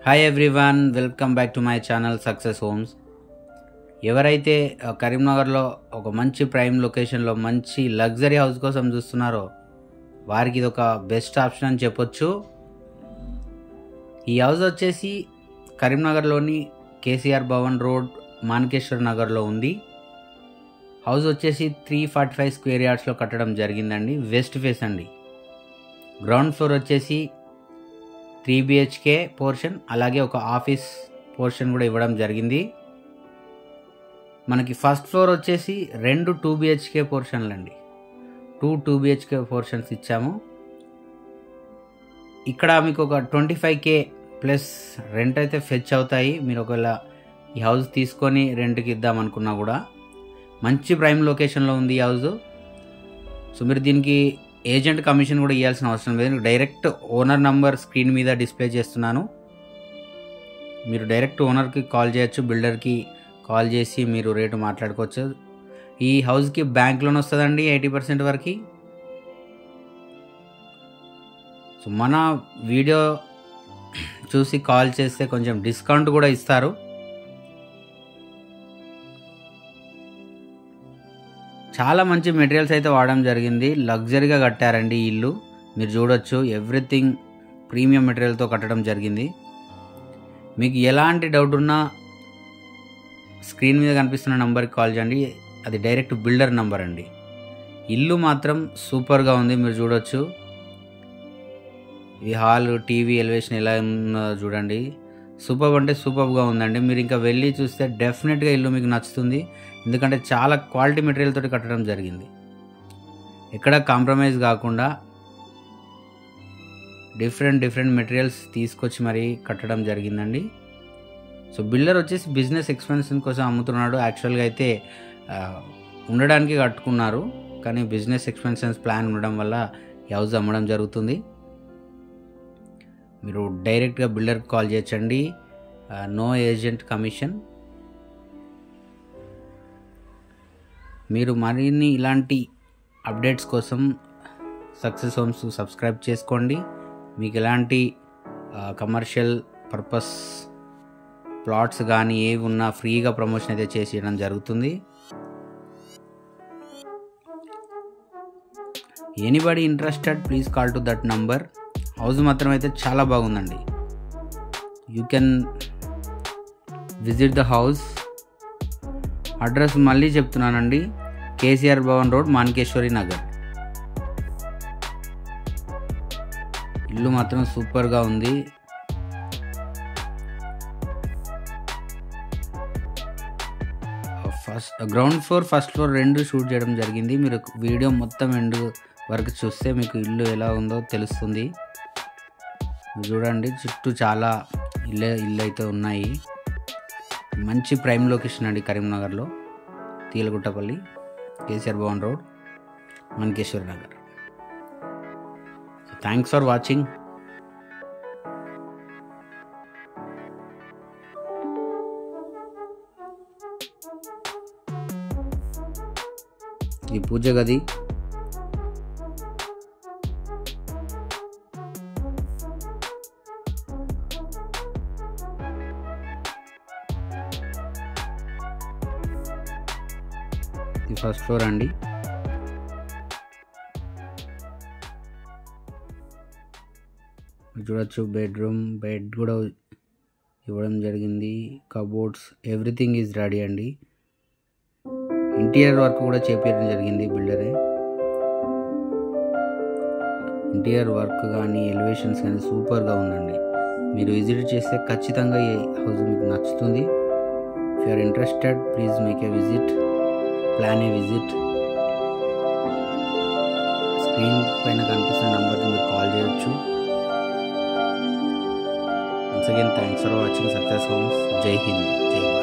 Hi everyone, welcome back to my channel success homes. ఎవరైతే కరీంనగర్లో ఒక మంచి ప్రైమ్ లొకేషన్లో మంచి లగ్జరీ హౌస్ కోసం చూస్తున్నారో వారికి ఇది ఒక బెస్ట్ ఆప్షన్ అని చెప్పొచ్చు. ఈ హౌస్ వచ్చేసి కరీంనగర్లోని కేసీఆర్ భవన్ రోడ్ మాణికేశ్వర్ నగర్లో ఉంది. హౌస్ వచ్చేసి 345 స్క్వేర్ యార్డ్స్లో కట్టడం జరిగిందండి. వెస్ట్ ఫేస్ అండి. గ్రౌండ్ ఫ్లోర్ వచ్చేసి 3 BHK పోర్షన్, అలాగే ఒక ఆఫీస్ పోర్షన్ కూడా ఇవ్వడం జరిగింది. మనకి ఫస్ట్ ఫ్లోర్ వచ్చేసి 2 BHK పోర్షన్లు అండి. 2 BHK పోర్షన్స్ ఇచ్చాము. ఇక్కడ మీకు ఒక 25K ప్లస్ రెంట్ అయితే ఫెచ్ అవుతాయి. మీరు ఒకవేళ ఈ హౌస్ తీసుకొని రెంట్కి ఇద్దామనుకున్నా కూడా మంచి ప్రైమ్ లొకేషన్లో ఉంది ఈ హౌస్. సో మీరు దీనికి ఏజెంట్ కమిషన్ కూడా ఇవ్వాల్సిన అవసరం లేదు. డైరెక్ట్ ఓనర్ నంబర్ స్క్రీన్ మీద డిస్ప్లే చేస్తున్నాను. మీరు డైరెక్ట్ ఓనర్కి కాల్ చేయొచ్చు, బిల్డర్కి కాల్ చేసి మీరు రేటు మాట్లాడుకోవచ్చు. ఈ హౌస్కి బ్యాంక్ లోన్ వస్తుందండి 80% వరకు. సో మన వీడియో చూసి కాల్ చేస్తే కొంచెం డిస్కౌంట్ కూడా ఇస్తారు. చాలా మంచి మెటీరియల్స్ అయితే వాడడం జరిగింది. లగ్జరీగా కట్టారండి ఈ ఇల్లు. మీరు చూడొచ్చు, ఎవ్రీథింగ్ ప్రీమియం మెటీరియల్తో కట్టడం జరిగింది. మీకు ఎలాంటి డౌట్ ఉన్నా స్క్రీన్ మీద కనిపిస్తున్న నంబర్కి కాల్ చేయండి. అది డైరెక్ట్ బిల్డర్ నంబర్ అండి. ఇల్లు మాత్రం సూపర్గా ఉంది. మీరు చూడొచ్చు, ఈ హాల్, టీవీ, ఎలివేషన్ ఎలా ఉందో చూడండి. సూపర్ అంటే సూపర్గా ఉందండి. మీరు ఇంకా వెళ్ళి చూస్తే డెఫినెట్గా ఇల్లు మీకు నచ్చుతుంది. ఎందుకంటే చాలా క్వాలిటీ మెటీరియల్ తోటి కట్టడం జరిగింది. ఎక్కడ కాంప్రమైజ్ కాకుండా డిఫరెంట్ మెటీరియల్స్ తీసుకొచ్చి మరీ కట్టడం జరిగిందండి. సో బిల్డర్ వచ్చేసి బిజినెస్ ఎక్స్పెన్షన్ కోసం అమ్ముతున్నాడు. యాక్చువల్గా అయితే ఉండడానికి కట్టుకున్నారు, కానీ బిజినెస్ ఎక్స్పెన్షన్స్ ప్లాన్ ఉండడం వల్ల ఈ హౌస్ అమ్మడం జరుగుతుంది. మీరు డైరెక్ట్గా బిల్డర్కి కాల్ చేయొచ్చండి. No agent commission. మీరు మరిన్ని ఇలాంటి అప్డేట్స్ కోసం సక్సెస్ హోమ్స్ సబ్స్క్రైబ్ చేసుకోండి. మీకు ఎలాంటి కమర్షియల్ పర్పస్ ప్లాట్స్ కానీ ఏవి ఉన్నా ఫ్రీగా ప్రమోషన్ అయితే చేసేయడం జరుగుతుంది. Anybody interested please call to that number. House మాత్రం అయితే చాలా బాగుందండి. You can visit the house. Address మళ్ళీ చెప్తున్నానండి, కేసీఆర్ భవన్ రోడ్, మాణికేశ్వరి నగర్. ఇల్లు మాత్రం సూపర్గా ఉంది. Ground floor, first floor 2 shoot చేయడం జరిగింది. మీరు వీడియో మొత్తం ఎండ్ వరకు చూస్తే మీకు ఇల్లు ఎలా ఉందో తెలుస్తుంది. చూడండి, చుట్టూ చాలా ఇల్లు అయితే ఉన్నాయి. మంచి ప్రైమ్ లొకేషన్ అండి కరీంనగర్లో, Teelaguttapalli, KCR Bhavan road, Manikeshwari Nagar. Thanks for watching. ఈ పూజ గది, ఈ ఫస్ట్ ఫ్లోర్ అండి. చూడొచ్చు, బెడ్రూమ్, బెడ్ కూడా ఇవ్వడం జరిగింది. కబోర్డ్స్, ఎవ్రీథింగ్ ఈజ్ రెడీ అండి. ఇంటీరియర్ వర్క్ కూడా చేపించడం జరిగింది బిల్డరే. ఇంటీరియర్ వర్క్ కానీ ఎలివేషన్స్ కానీ సూపర్గా ఉందండి. మీరు విజిట్ చేస్తే ఖచ్చితంగా ఈ హౌస్ మీకు నచ్చుతుంది. If you are interested please make a visit, plan a visit. Screen పైన కనిపిస్తున్న నెంబర్కి మీరు కాల్ చేయొచ్చు. Once again thanks for watching Success Homes. జై హింద్, జై భారత్.